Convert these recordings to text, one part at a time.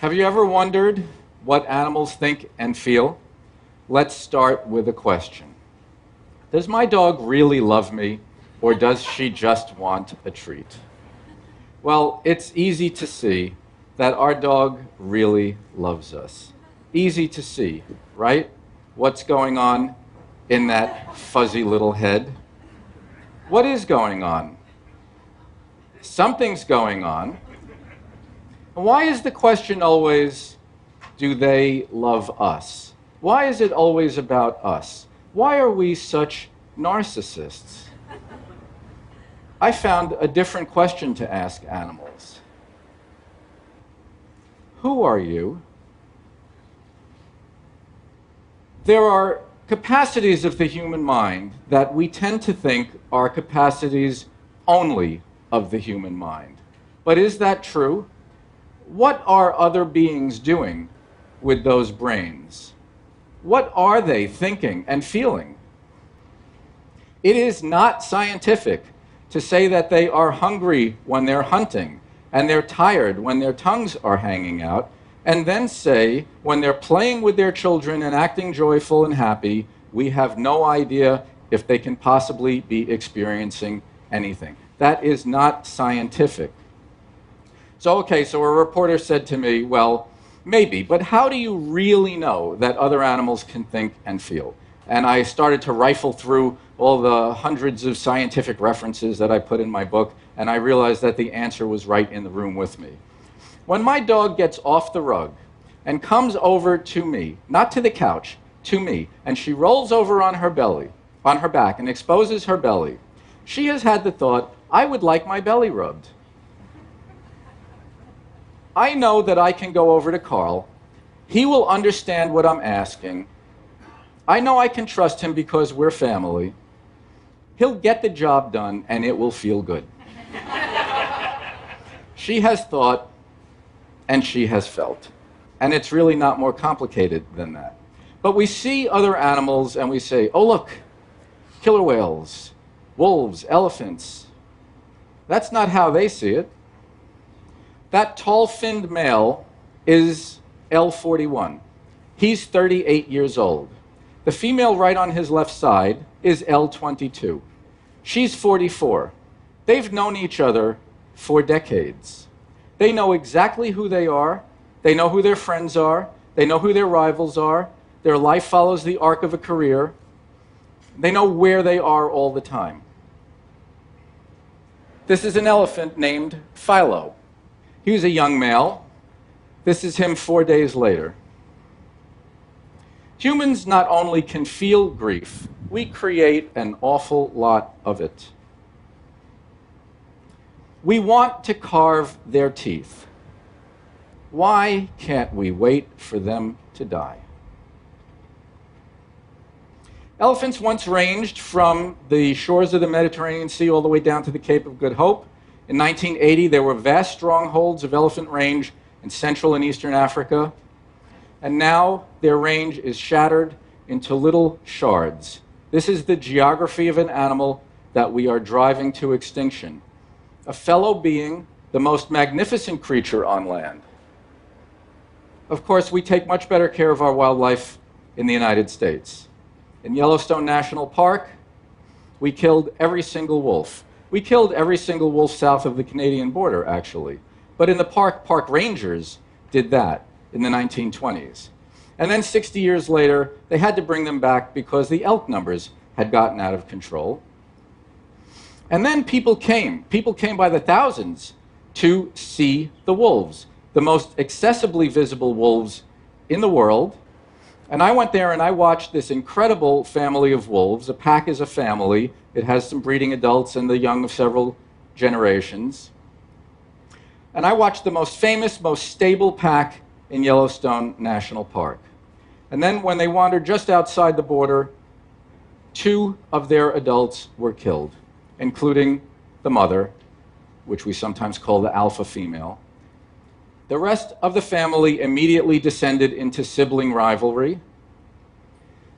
Have you ever wondered what animals think and feel? Let's start with a question. Does my dog really love me, or does she just want a treat? Well, it's easy to see that our dog really loves us. Easy to see, right? What's going on in that fuzzy little head? What is going on? Something's going on. Why is the question always, do they love us? Why is it always about us? Why are we such narcissists? I found a different question to ask animals. Who are you? There are capacities of the human mind that we tend to think are capacities only of the human mind. But is that true? What are other beings doing with those brains? What are they thinking and feeling? It is not scientific to say that they are hungry when they're hunting and they're tired when their tongues are hanging out, and then say, when they're playing with their children and acting joyful and happy, we have no idea if they can possibly be experiencing anything. That is not scientific. So a reporter said to me, well, maybe, but how do you really know that other animals can think and feel? And I started to rifle through all the hundreds of scientific references that I put in my book, and I realized that the answer was right in the room with me. When my dog gets off the rug and comes over to me, not to the couch, to me, and she rolls over on her belly, on her back, and exposes her belly, she has had the thought, I would like my belly rubbed. I know that I can go over to Carl. He will understand what I'm asking. I know I can trust him because we're family. He'll get the job done, and it will feel good. She has thought, and she has felt. And it's really not more complicated than that. But we see other animals, and we say, oh, look, killer whales, wolves, elephants. That's not how they see it. That tall-finned male is L41. He's 38 years old. The female right on his left side is L22. She's 44. They've known each other for decades. They know exactly who they are. They know who their friends are. They know who their rivals are. Their life follows the arc of a career. They know where they are all the time. This is an elephant named Philo. He was a young male. This is him 4 days later. Humans not only can feel grief, we create an awful lot of it. We want to carve their teeth. Why can't we wait for them to die? Elephants once ranged from the shores of the Mediterranean Sea all the way down to the Cape of Good Hope. In 1980, there were vast strongholds of elephant range in Central and Eastern Africa. And now their range is shattered into little shards. This is the geography of an animal that we are driving to extinction. A fellow being, the most magnificent creature on land. Of course, we take much better care of our wildlife in the United States. In Yellowstone National Park, we killed every single wolf. We killed every single wolf south of the Canadian border, actually. But in the park rangers did that in the 1920s. And then 60 years later, they had to bring them back because the elk numbers had gotten out of control. And then people came by the thousands to see the wolves, the most accessibly visible wolves in the world. And I went there and I watched this incredible family of wolves. A pack is a family. It has some breeding adults and the young of several generations. And I watched the most famous, most stable pack in Yellowstone National Park. And then when they wandered just outside the border, 2 of their adults were killed, including the mother, which we sometimes call the alpha female. The rest of the family immediately descended into sibling rivalry.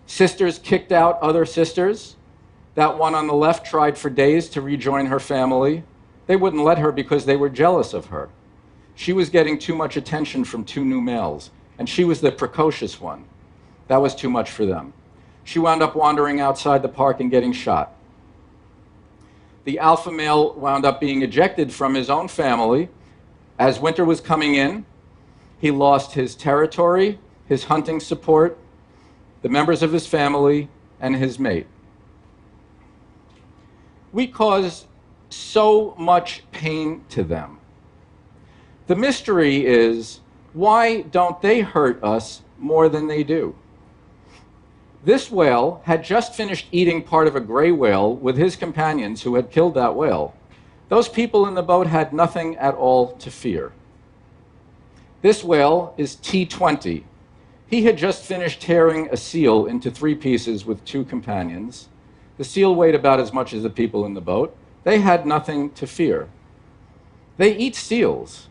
Sisters kicked out other sisters. That one on the left tried for days to rejoin her family. They wouldn't let her because they were jealous of her. She was getting too much attention from two new males, and she was the precocious one. That was too much for them. She wound up wandering outside the park and getting shot. The alpha male wound up being ejected from his own family. As winter was coming in, he lost his territory, his hunting support, the members of his family, and his mate. We cause so much pain to them. The mystery is, why don't they hurt us more than they do? This whale had just finished eating part of a gray whale with his companions who had killed that whale. Those people in the boat had nothing at all to fear. This whale is T20. He had just finished tearing a seal into 3 pieces with 2 companions. The seal weighed about as much as the people in the boat. They had nothing to fear. They eat seals.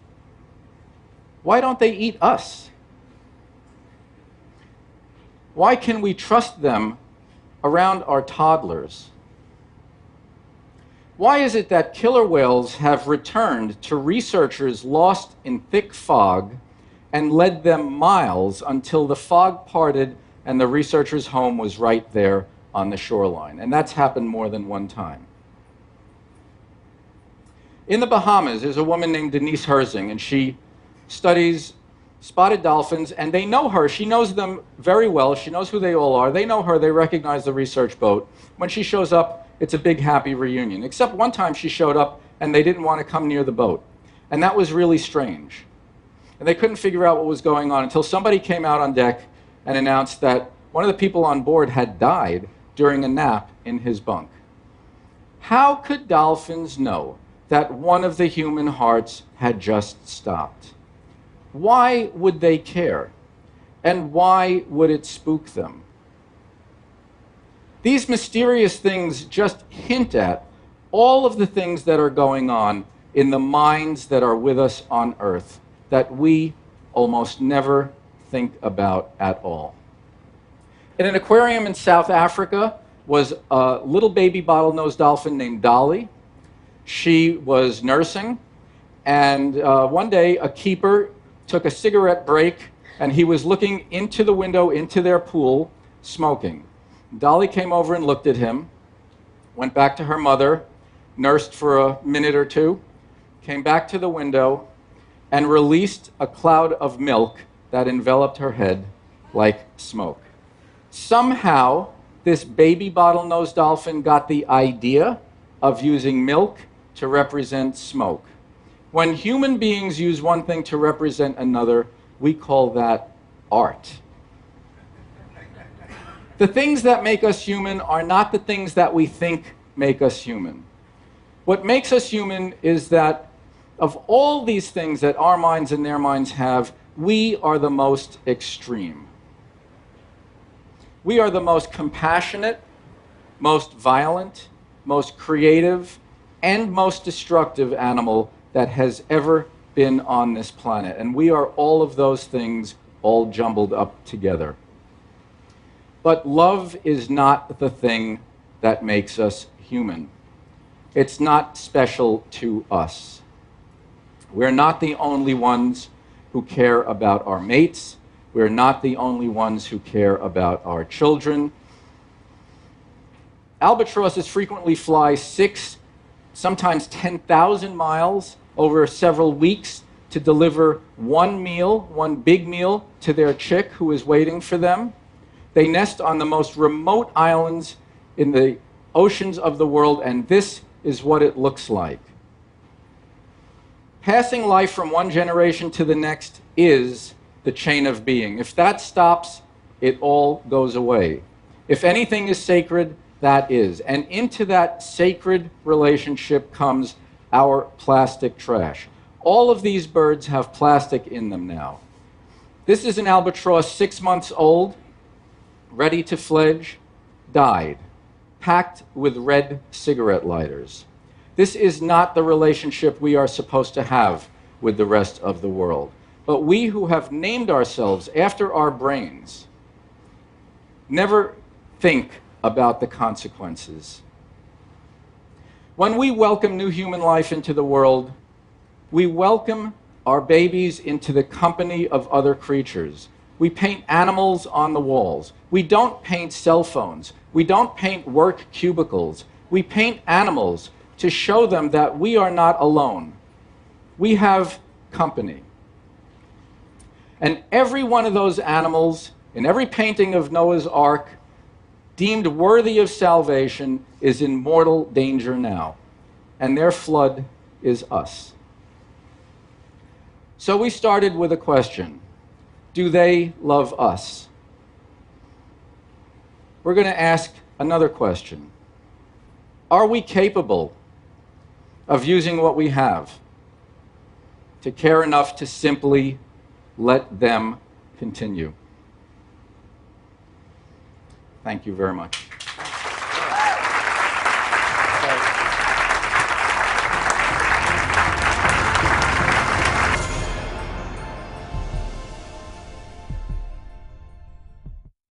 Why don't they eat us? Why can we trust them around our toddlers? Why is it that killer whales have returned to researchers lost in thick fog and led them miles until the fog parted and the researcher's home was right there on the shoreline? And that's happened more than one time. In the Bahamas, there's a woman named Denise Herzing, and she studies spotted dolphins, and they know her. She knows them very well. She knows who they all are. They know her. They recognize the research boat. When she shows up, it's a big, happy reunion. Except one time she showed up, and they didn't want to come near the boat. And that was really strange. And they couldn't figure out what was going on until somebody came out on deck and announced that one of the people on board had died during a nap in his bunk. How could dolphins know that one of the human hearts had just stopped? Why would they care? And why would it spook them? These mysterious things just hint at all of the things that are going on in the minds that are with us on Earth that we almost never think about at all. In an aquarium in South Africa was a little baby bottlenose dolphin named Dolly. She was nursing, and one day a keeper took a cigarette break, and he was looking into the window into their pool, smoking. Dolly came over and looked at him, went back to her mother, nursed for a minute or two, came back to the window, and released a cloud of milk that enveloped her head like smoke. Somehow, this baby bottlenose dolphin got the idea of using milk to represent smoke. When human beings use one thing to represent another, we call that art. The things that make us human are not the things that we think make us human. What makes us human is that of all these things that our minds and their minds have, we are the most extreme. We are the most compassionate, most violent, most creative, and most destructive animal that has ever been on this planet. And we are all of those things all jumbled up together. But love is not the thing that makes us human. It's not special to us. We're not the only ones who care about our mates. We're not the only ones who care about our children. Albatrosses frequently fly 6, sometimes 10,000 miles over several weeks to deliver one meal, one big meal, to their chick who is waiting for them. They nest on the most remote islands in the oceans of the world, and this is what it looks like. Passing life from one generation to the next is the chain of being. If that stops, it all goes away. If anything is sacred, that is. And into that sacred relationship comes our plastic trash. All of these birds have plastic in them now. This is an albatross 6 months old, ready to fledge, died, packed with red cigarette lighters. This is not the relationship we are supposed to have with the rest of the world. But we who have named ourselves after our brains never think about the consequences. When we welcome new human life into the world, we welcome our babies into the company of other creatures. We paint animals on the walls. We don't paint cell phones. We don't paint work cubicles. We paint animals to show them that we are not alone. We have company. And every one of those animals, in every painting of Noah's Ark, deemed worthy of salvation, is in mortal danger now. And their flood is us. So we started with a question. Do they love us? We're going to ask another question. Are we capable of using what we have to care enough to simply let them continue? Thank you very much.